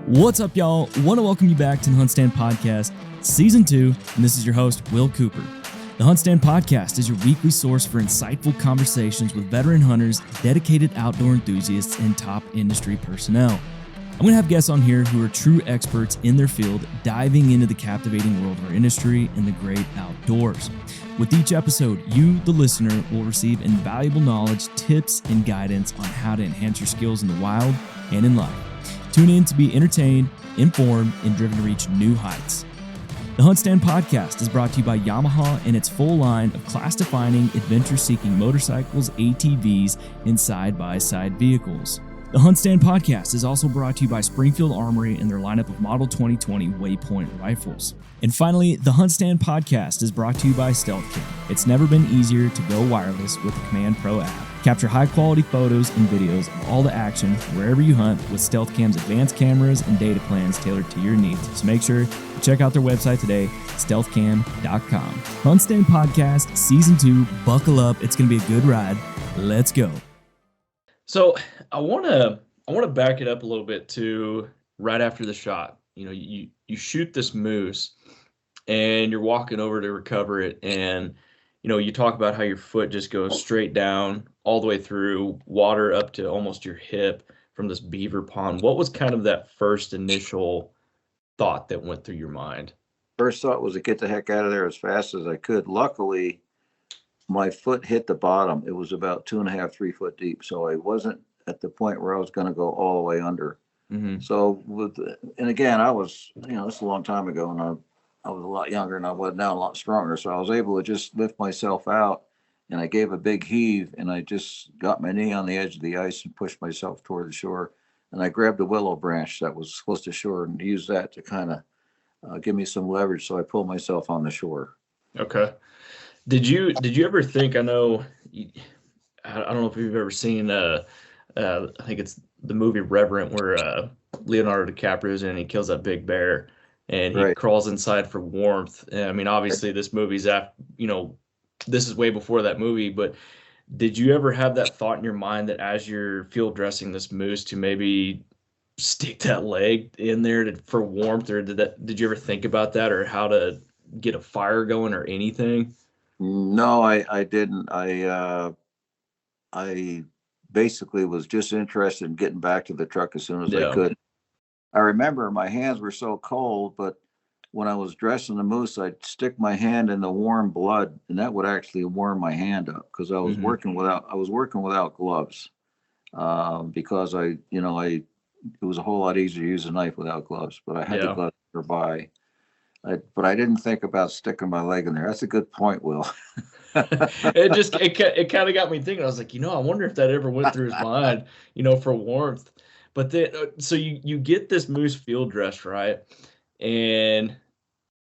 What's up, y'all? Want to welcome you back to the HuntStand Podcast, Season 2, and this is your host, Will Cooper. The HuntStand Podcast is your weekly source for insightful conversations with veteran hunters, dedicated outdoor enthusiasts, and top industry personnel. I'm going to have guests on here who are true experts in their field, diving into the captivating world of our industry and the great outdoors. With each episode, you, the listener, will receive invaluable knowledge, tips, and guidance on how to enhance your skills in the wild and in life. Tune in to be entertained, informed, and driven to reach new heights. The HuntStand Podcast is brought to you by Yamaha and its full line of class-defining, adventure-seeking motorcycles, ATVs, and side-by-side vehicles. The HuntStand Podcast is also brought to you by Springfield Armory and their lineup of Model 2020 Waypoint rifles. And finally, the HuntStand Podcast is brought to you by StealthCam. It's never been easier to go wireless with the Command Pro app. Capture high-quality photos and videos of all the action wherever you hunt with StealthCam's advanced cameras and data plans tailored to your needs. So make sure to check out their website today, stealthcam.com. HuntStand Podcast, Season 2. Buckle up. It's going to be a good ride. Let's go. So I want to back it up a little bit to right after the shot. You know, you shoot this moose and you're walking over to recover it, and you know, you talk about how your foot just goes straight down all the way through water up to almost your hip from this beaver pond. What was kind of that first initial thought that went through your mind? First thought was to get the heck out of there as fast as I could. Luckily, my foot hit the bottom. It was about 2.5, 3 foot deep. So I wasn't at the point where I was going to go all the way under. Mm-hmm. So and again, I was, this is a long time ago, and I was a lot younger, and I was now a lot stronger. So I was able to just lift myself out, and I gave a big heave, and I just got my knee on the edge of the ice and pushed myself toward the shore. And I grabbed a willow branch that was close to shore and used that to kind of give me some leverage. So I pulled myself on the shore. Okay. Did you ever think, I don't know if you've ever seen, I think it's the movie Revenant, where Leonardo DiCaprio's in and he kills that big bear and he crawls inside for warmth. And, I mean, obviously this movie's this is way before that movie, but did you ever have that thought in your mind that as you're field dressing this moose to maybe stick that leg in there for warmth, or did you ever think about that, or how to get a fire going or anything? No, I didn't. I basically was just interested in getting back to the truck as soon as I could. I remember my hands were so cold, but when I was dressing the moose, I'd stick my hand in the warm blood, and that would actually warm my hand up, because I was working without gloves, because it was a whole lot easier to use a knife without gloves, but I had the gloves nearby. But I didn't think about sticking my leg in there. That's a good point, Will. It kind of got me thinking. I was like, I wonder if that ever went through his mind, for warmth. But then, so you get this moose field dress, right? And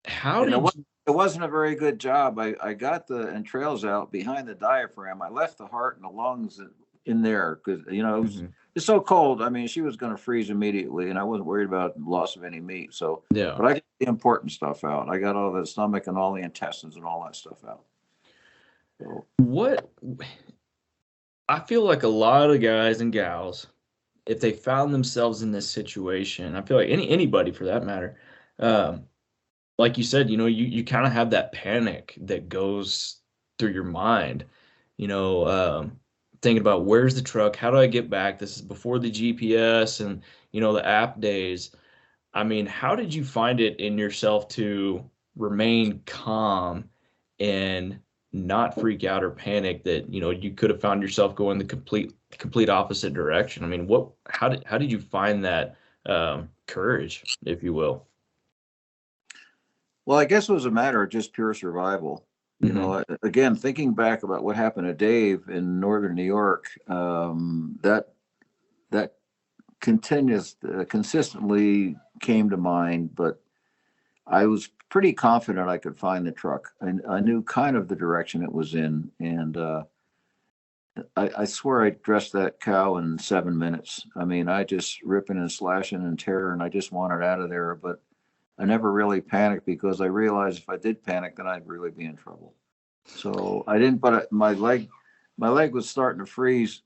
how did it wasn't a very good job. I got the entrails out behind the diaphragm. I left the heart and the lungs in there because, it's so cold. I mean, she was going to freeze immediately, and I wasn't worried about loss of any meat. So, but I got the important stuff out. I got all the stomach and all the intestines and all that stuff out. So. I feel like a lot of guys and gals, if they found themselves in this situation, I feel like anybody for that matter, like you said, you kind of have that panic that goes through your mind, thinking about where's the truck, how do I get back? This is before the GPS and, the app days. I mean, how did you find it in yourself to remain calm and not freak out or panic that, you could have found yourself going the complete opposite direction? I mean, how did you find that courage, if you will? Well, I guess it was a matter of just pure survival. Again, thinking back about what happened to Dave in northern New York, that consistently came to mind, but I was pretty confident I could find the truck. I knew kind of the direction it was in, and I swear I dressed that cow in 7 minutes. I mean, I just ripping and slashing in terror, and I just wanted out of there, but I never really panicked because I realized if I did panic, then I'd really be in trouble. So I didn't, but my leg my leg was starting to freeze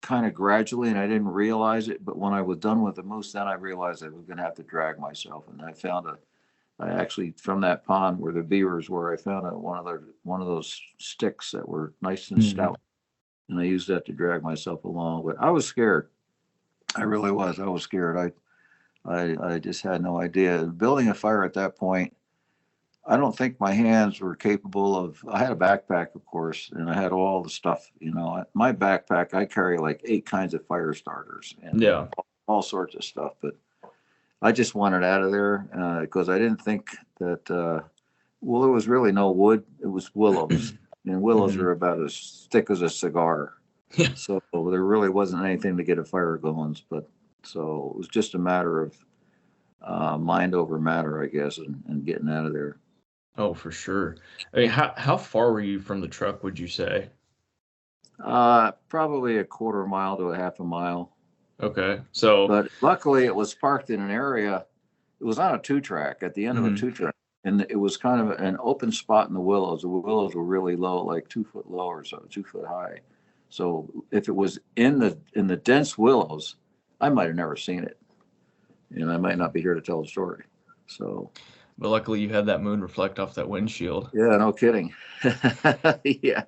kind of gradually, and I didn't realize it. But when I was done with the moose, then I realized I was going to have to drag myself. And I actually, from that pond where the beavers were, I found one of those sticks that were nice and stout, and I used that to drag myself along. But I was scared. I really was. I was scared. I just had no idea. Building a fire at that point, I don't think my hands were capable of. I had a backpack, of course, and I had all the stuff. My backpack, I carry like 8 kinds of fire starters and all sorts of stuff. But I just wanted out of there because I didn't think that. There was really no wood. It was willows, and willows are about as thick as a cigar. Yeah. So there really wasn't anything to get a fire going. But so it was just a matter of mind over matter, I guess, and getting out of there. Oh, for sure. I mean, how far were you from the truck, would you say? Probably a quarter mile to a half a mile. Okay. But luckily it was parked in an area. It was on a 2-track at the end of a 2-track. And it was kind of an open spot in the willows. The willows were really low, like 2 foot low or so, 2 foot high. So if it was in the dense willows, I might have never seen it. And I might not be here to tell the story. So. But luckily you had that moon reflect off that windshield. Yeah, no kidding. Yeah.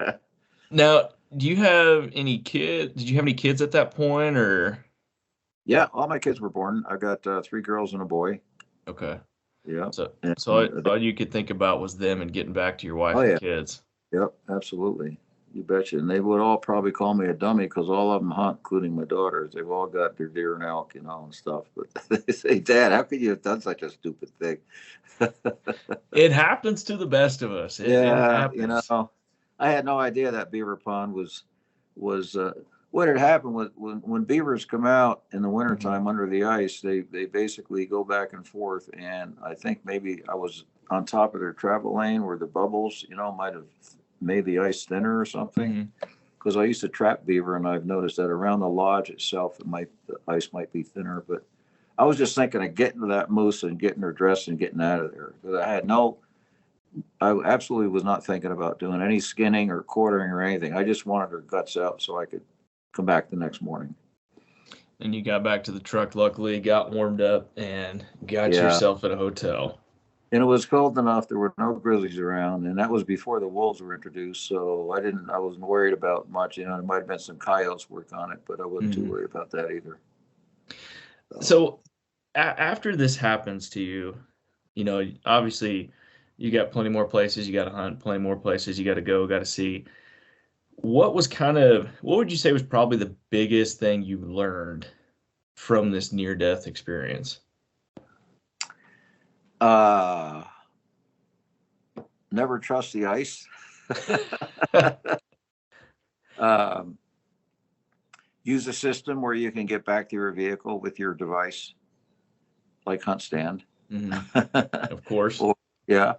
Now, do you have any kids? Did you have any kids at that point, or? Yeah, all my kids were born. I got 3 girls and a boy. Okay. Yeah. So all you could think about was them and getting back to your wife and kids. Yep, absolutely. You betcha. And they would all probably call me a dummy because all of them hunt, including my daughters. They've all got their deer and elk, and stuff. But they say, Dad, how could you have done such a stupid thing? It happens to the best of us. It happens. I had no idea that beaver pond was what had happened was when beavers come out in the wintertime under the ice, they basically go back and forth. And I think maybe I was on top of their travel lane where the bubbles, might have made the ice thinner or something. Because I used to trap beaver, and I've noticed that around the lodge itself, the ice might be thinner. But I was just thinking of getting to that moose and getting her dressed and getting out of there. Because I absolutely was not thinking about doing any skinning or quartering or anything. I just wanted her guts out so I could come back the next morning. And you got back to the truck, luckily, got warmed up, and got yourself at a hotel. And it was cold enough. There were no grizzlies around, and that was before the wolves were introduced. So I wasn't worried about much. There might have been some coyotes work on it, but I wasn't too worried about that either. So after this happens to you, obviously you got plenty more places you got to hunt, plenty more places you got to go, got to see. What would you say was probably the biggest thing you learned from this near-death experience? Never trust the ice. Use a system where you can get back to your vehicle with your device, like HuntStand. Of course. Yeah.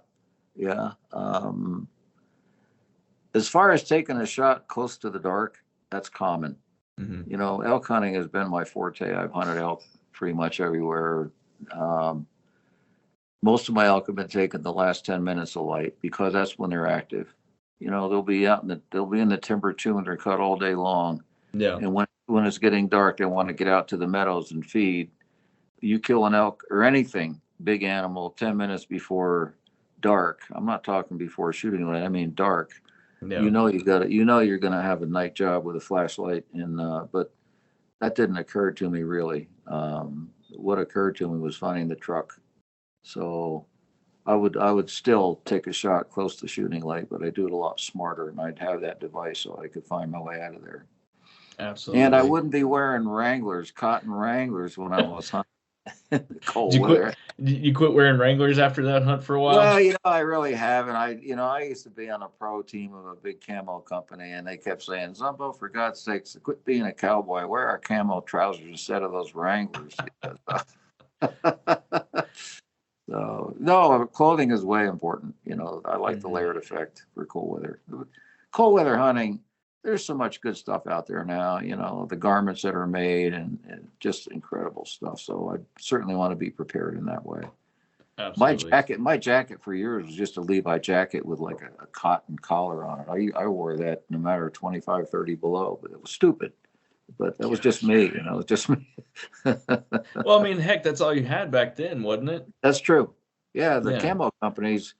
As far as taking a shot close to the dark, that's common. Elk hunting has been my forte. I've hunted elk pretty much everywhere. Most of my elk have been taken the last 10 minutes of light because that's when they're active. They'll be in the timber chewing their cud all day long. Yeah. And when it's getting dark, they want to get out to the meadows and feed. You kill an elk or anything, big animal, 10 minutes before dark. I'm not talking before shooting light. I mean dark. Yeah. You're gonna have a night job with a flashlight, but that didn't occur to me really. What occurred to me was finding the truck. So I would still take a shot close to shooting light, but I'd do it a lot smarter, and I'd have that device so I could find my way out of there. Absolutely. And I wouldn't be wearing cotton Wranglers when I was hunting in the cold weather. You quit wearing Wranglers after that hunt for a while? Well, I really haven't. I used to be on a pro team of a big camo company, and they kept saying, Zumbo, for God's sakes, quit being a cowboy. Wear our camo trousers instead of those Wranglers. So, no, clothing is way important. I like the layered effect for cold weather. Cold weather hunting, there's so much good stuff out there now, the garments that are made and just incredible stuff. So I certainly want to be prepared in that way. Absolutely. My jacket for years was just a Levi jacket with like a cotton collar on it. I wore that no matter 25, 30 below, but it was stupid. But that was just me, it was just me. Well, I mean, heck, that's all you had back then, wasn't it? That's true. Yeah, the Yeah. camo companies,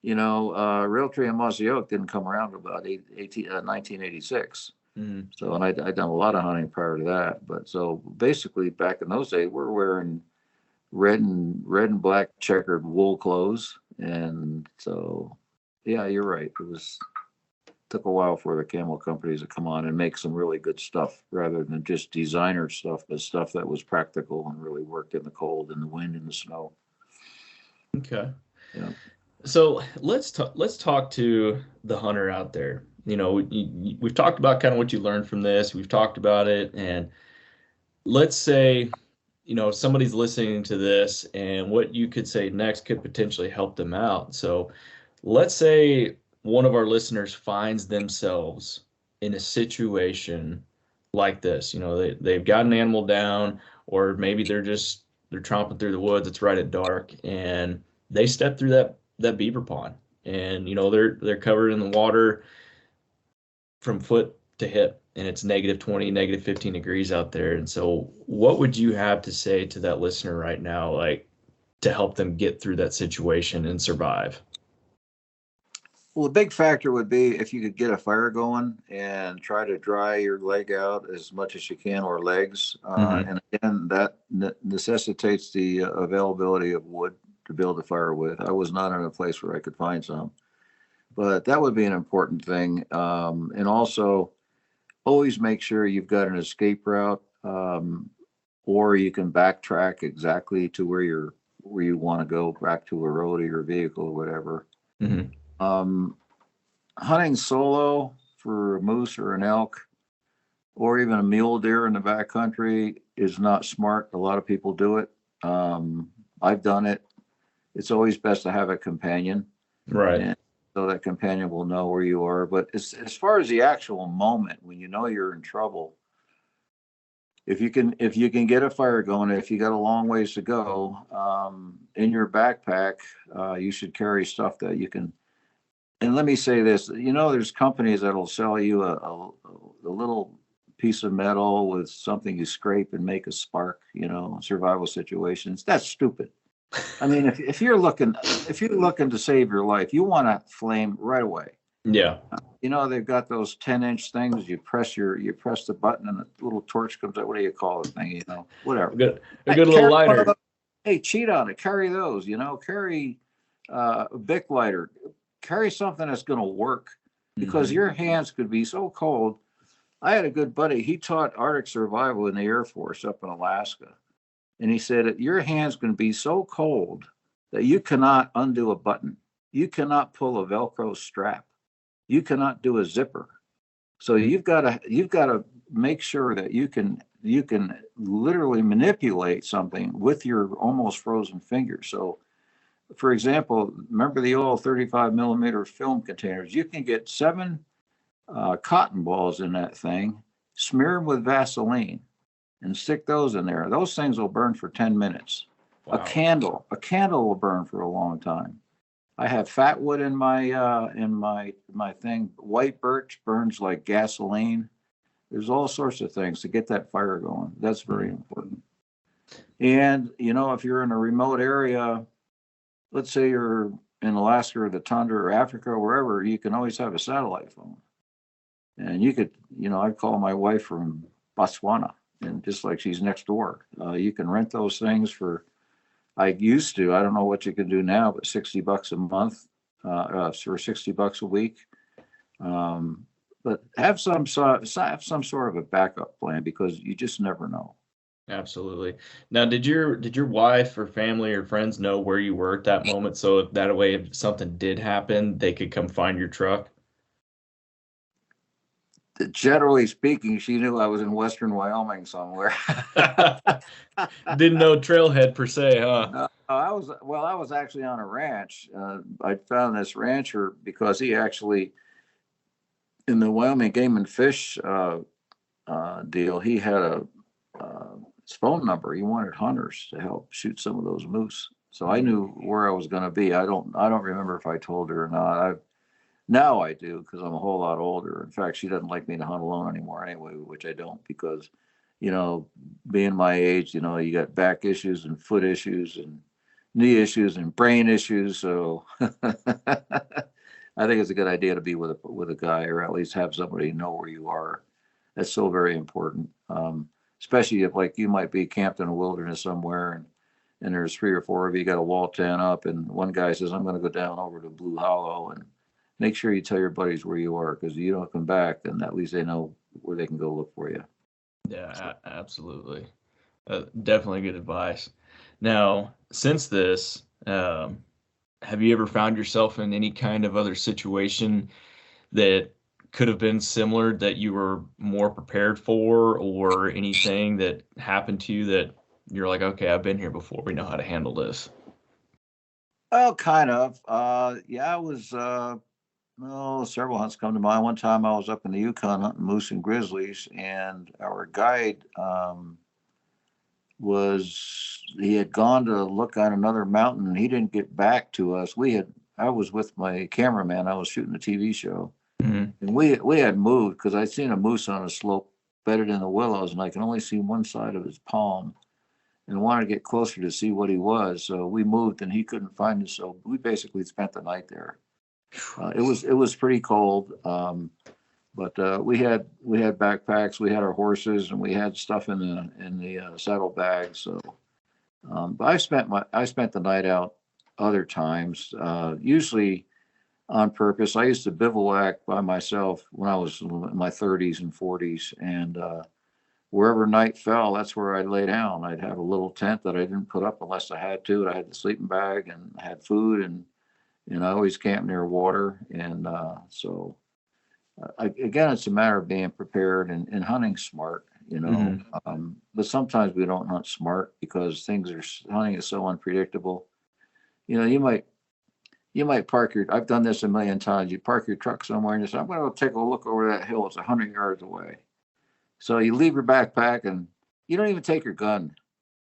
Realtree and Mossy Oak didn't come around until about 1986. Mm-hmm. So, and I'd done a lot of hunting prior to that. But so basically, back in those days, we're wearing red and black checkered wool clothes, and so yeah, you're right. Took a while for the camo companies to come on and make some really good stuff rather than just designer stuff, but stuff that was practical and really worked in the cold and the wind and the snow. Okay. Yeah. So let's talk to the hunter out there. We've talked about kind of what you learned from this. We've talked about it, and let's say, somebody's listening to this, and what you could say next could potentially help them out. So let's say one of our listeners finds themselves in a situation like this. They've got an animal down, or maybe they're tromping through the woods. It's right at dark, and they step through that beaver pond, and they're covered in the water from foot to hip, and it's -20, -15 degrees out there. And so what would you have to say to that listener right now, like, to help them get through that situation and survive? Well, the big factor would be if you could get a fire going and try to dry your leg out as much as you can, or legs. And again, that necessitates the availability of wood to build a fire with. I was not in a place where I could find some, but that would be an important thing. And also, always make sure you've got an escape route, or you can backtrack exactly to where you want to go, back to a road or your vehicle or whatever. Mm-hmm. Hunting solo for a moose or an elk, or even a mule deer in the backcountry, is not smart. A lot of people do it. I've done it. It's always best to have a companion, Right? And so that companion will know where you are. But as far as the actual moment when you're in trouble, if you can get a fire going, if you got a long ways to go, in your backpack, you should carry stuff that you can. And let me say this, there's companies that'll sell you a little piece of metal with something you scrape and make a spark, survival situations. That's stupid. I mean, if you're looking to save your life, you want a flame right away. Yeah. They've got those 10-inch things. You press the button and a little torch comes out. What do you call the thing? Whatever. A good little lighter. Hey, cheat on it. Carry those. Carry a Bic lighter. Carry something that's going to work, because your hands could be so cold. I had a good buddy. He taught Arctic survival in the Air Force up in Alaska. And he said, your hands can be so cold that you cannot undo a button. You cannot pull a Velcro strap. You cannot do a zipper. So you've got to make sure that you can literally manipulate something with your almost frozen fingers. So, for example, remember the old 35 millimeter film containers? You can get 7 cotton balls in that thing, smear them with Vaseline, and stick those in there. Those things will burn for 10 minutes. Wow. A candle will burn for a long time. I have fat wood in my thing. White birch burns like gasoline. There's all sorts of things to get that fire going. That's very important. And if you're in a remote area, let's say you're in Alaska or the tundra or Africa or wherever, you can always have a satellite phone. And you could, I'd call my wife from Botswana, and just like she's next door. You can rent those things I used to, I don't know what you can do now, but $60 a month, or $60 a week. But have some sort of a backup plan, because you just never know. Absolutely. Now, did your wife or family or friends know where you were at that moment, so that way, if something did happen, they could come find your truck? Generally speaking, she knew I was in western Wyoming somewhere. Didn't know trailhead per se, huh? I was actually on a ranch. I found this rancher because he actually, in the Wyoming Game and Fish deal, he had his phone number. He wanted hunters to help shoot some of those moose. So I knew where I was going to be. I don't remember if I told her or not. Now I do, because I'm a whole lot older. In fact, she doesn't like me to hunt alone anymore anyway, which I don't, because, being my age, you got back issues and foot issues and knee issues and brain issues. So I think it's a good idea to be with a guy, or at least have somebody know where you are. That's so very important. Especially if, like, you might be camped in a wilderness somewhere, and there's 3 or 4 of you, got a wall tent up, and one guy says, I'm going to go down over to Blue Hollow, and make sure you tell your buddies where you are, because you don't come back, then at least they know where they can go look for you. Yeah, absolutely. Definitely good advice. Now, since this, have you ever found yourself in any kind of other situation that could have been similar, that you were more prepared for, or anything that happened to you that you're like, okay, I've been here before, we know how to handle this? Well, kind of. Yeah, I was, several hunts come to mind. One time I was up in the Yukon hunting moose and grizzlies, and our guide, he had gone to look on another mountain, and he didn't get back to us. I was with my cameraman. I was shooting a TV show, and we had moved, because I'd seen a moose on a slope bedded in the willows, and I can only see one side of his palm, and wanted to get closer to see what he was. So we moved, and he couldn't find us. So we basically spent the night there. It was pretty cold, but we had backpacks, we had our horses, and we had stuff in the saddle bags. So, but I spent the night out other times, usually on purpose. I used to bivouac by myself when I was in my 30s and 40s, and wherever night fell, that's where I'd lay down. I'd have a little tent that I didn't put up unless I had to. I had the sleeping bag and I had food, and I always camped near water. And so again, it's a matter of being prepared and hunting smart, but sometimes we don't hunt smart because hunting is so unpredictable. You might park I've done this a million times. You park your truck somewhere and you say, I'm going to go take a look over that hill. It's 100 yards away. So you leave your backpack, and you don't even take your gun.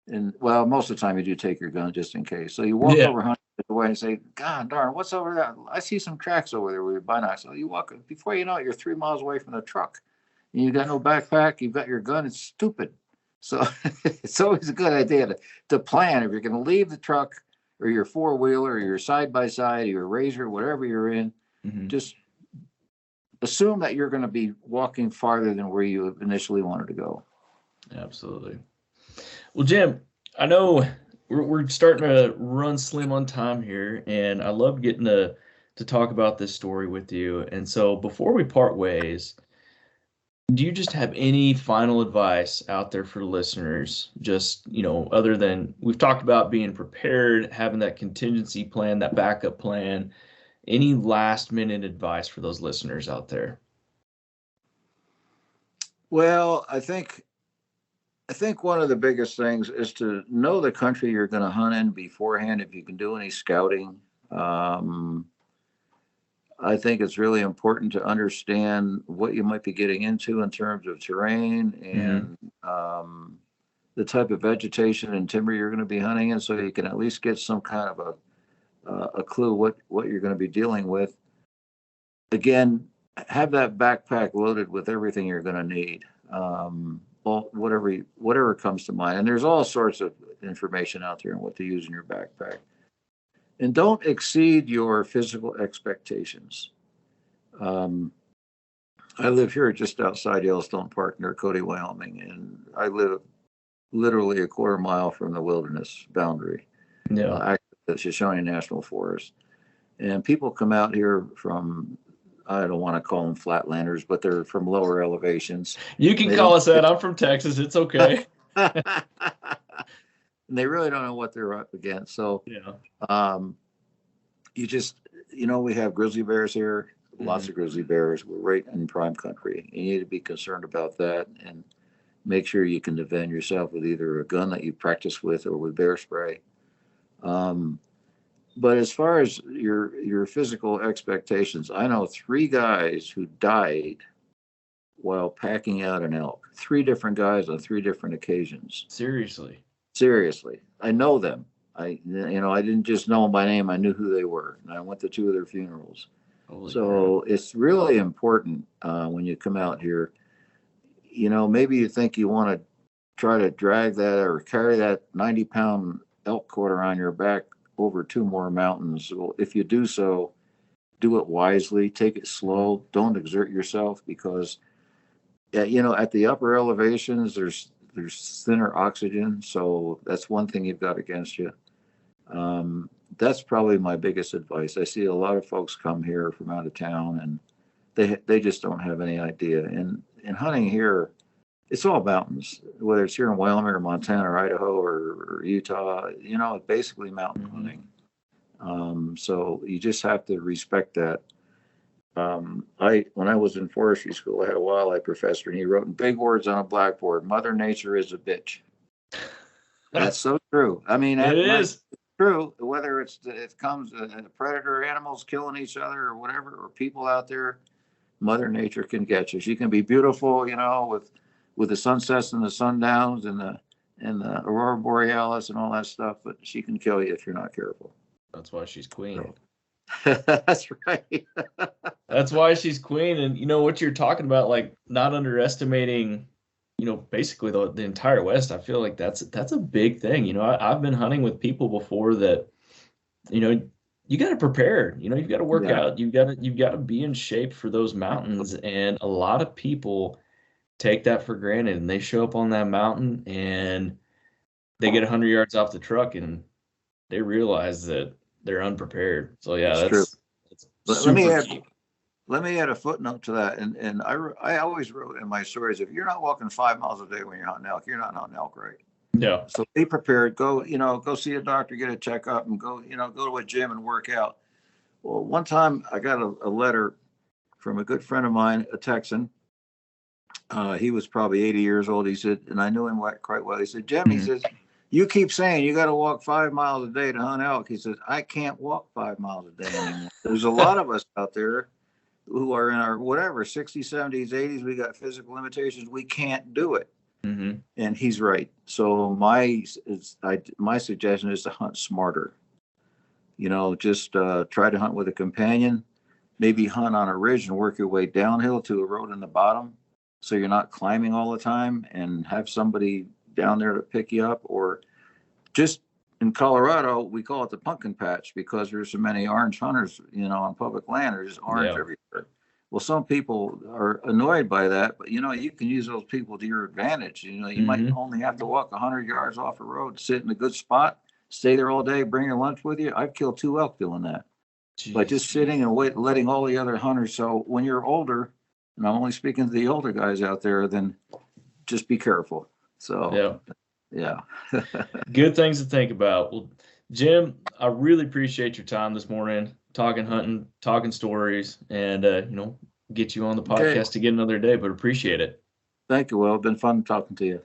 And well, most of the time you do take your gun just in case. So you walk over 100 yards away and say, God darn, what's over there? I see some tracks over there with your binoculars. So you walk, before you know it, you're 3 miles away from the truck. And you got no backpack, you've got your gun. It's stupid. So it's always a good idea to plan. If you're going to leave the truck or your 4-wheeler or your side-by-side or your Razor, whatever you're in, just assume that you're going to be walking farther than where you initially wanted to go. Absolutely. Well, Jim, I know we're starting to run slim on time here, and I love getting to talk about this story with you. And so before we part ways, do you just have any final advice out there for the listeners? Just, other than we've talked about being prepared, having that contingency plan, that backup plan, any last minute advice for those listeners out there? Well, I think one of the biggest things is to know the country you're going to hunt in beforehand. If you can do any scouting, I think it's really important to understand what you might be getting into in terms of terrain and the type of vegetation and timber you're going to be hunting in, so you can at least get some kind of a clue what you're going to be dealing with. Again, have that backpack loaded with everything you're going to need. Whatever comes to mind. And there's all sorts of information out there on what to use in your backpack. And don't exceed your physical expectations. I live here just outside Yellowstone Park near Cody, Wyoming, and I live literally a quarter mile from the wilderness boundary. Actually, the Shoshone National Forest. And people come out here from, I don't want to call them flatlanders, but they're from lower elevations. You can call us that. I'm from Texas. It's okay. And they really don't know what they're up against. So, you just, we have grizzly bears here, lots of grizzly bears. We're right in prime country. You need to be concerned about that and make sure you can defend yourself with either a gun that you practice with or with bear spray. But as far as your physical expectations, I know 3 guys who died while packing out an elk. 3 different guys on 3 different occasions. Seriously. I know them. I didn't just know them by name. I knew who they were, and I went to 2 of their funerals. Holy So crap. it's really important when you come out here. Maybe you think you want to try to drag that or carry that 90-pound elk quarter on your back over 2 more mountains. Well, if you do so, do it wisely, take it slow, don't exert yourself, because at the upper elevations there's thinner oxygen, so that's one thing you've got against you. That's probably my biggest advice. I see a lot of folks come here from out of town and they just don't have any idea. And hunting here, it's all mountains, whether it's here in Wyoming or Montana or Idaho or Utah, it's basically mountain hunting. So you just have to respect that. When I was in forestry school, I had a wildlife professor, and he wrote in big words on a blackboard, "Mother Nature is a bitch." That's so true. I mean, it is true. Whether it comes predator animals killing each other or whatever, or people out there, Mother Nature can get you. She can be beautiful, with the sunsets and the sundowns and the aurora borealis and all that stuff, but she can kill you if you're not careful. That's why she's queen. That's right. That's why she's queen. And what you're talking about, like not underestimating, basically the entire West. I feel like that's a big thing. I've been hunting with people before that, you got to prepare. You've got to work out. You've got to be in shape for those mountains. And a lot of people take that for granted, and they show up on that mountain and they get 100 yards off the truck and they realize that they're unprepared. So yeah, that's let me add a footnote to that. And I always wrote in my stories, if you're not walking 5 miles a day when you're hunting elk, you're not hunting elk right. Yeah. So be prepared. Go see a doctor, get a checkup, and go to a gym and work out. Well, one time I got a letter from a good friend of mine, a Texan. He was probably 80 years old. He said, and I knew him quite well. He said, "Jim," he says, "you keep saying you got to walk 5 miles a day to hunt elk." He says, "I can't walk 5 miles a day anymore." There's a lot of us out there who are in our 60s, 70s, 80s. We got physical limitations. We can't do it. Mm-hmm. And he's right. So my suggestion is to hunt smarter. Just try to hunt with a companion. Maybe hunt on a ridge and work your way downhill to a road in the bottom, so you're not climbing all the time, and have somebody down there to pick you up. Or just in Colorado, we call it the pumpkin patch because there's so many orange hunters, on public land. There's orange everywhere. Well, some people are annoyed by that, but you can use those people to your advantage. You might only have to walk 100 yards off a road, sit in a good spot, stay there all day, bring your lunch with you. I've killed 2 elk doing that. Jeez. By just sitting and letting all the other hunters. So when you're older, and I'm only speaking to the older guys out there, then just be careful. So yeah. Good things to think about. Well, Jim, I really appreciate your time this morning, talking hunting, talking stories, and get you on the podcast again another day, but appreciate it. Thank you. Well, it's been fun talking to you.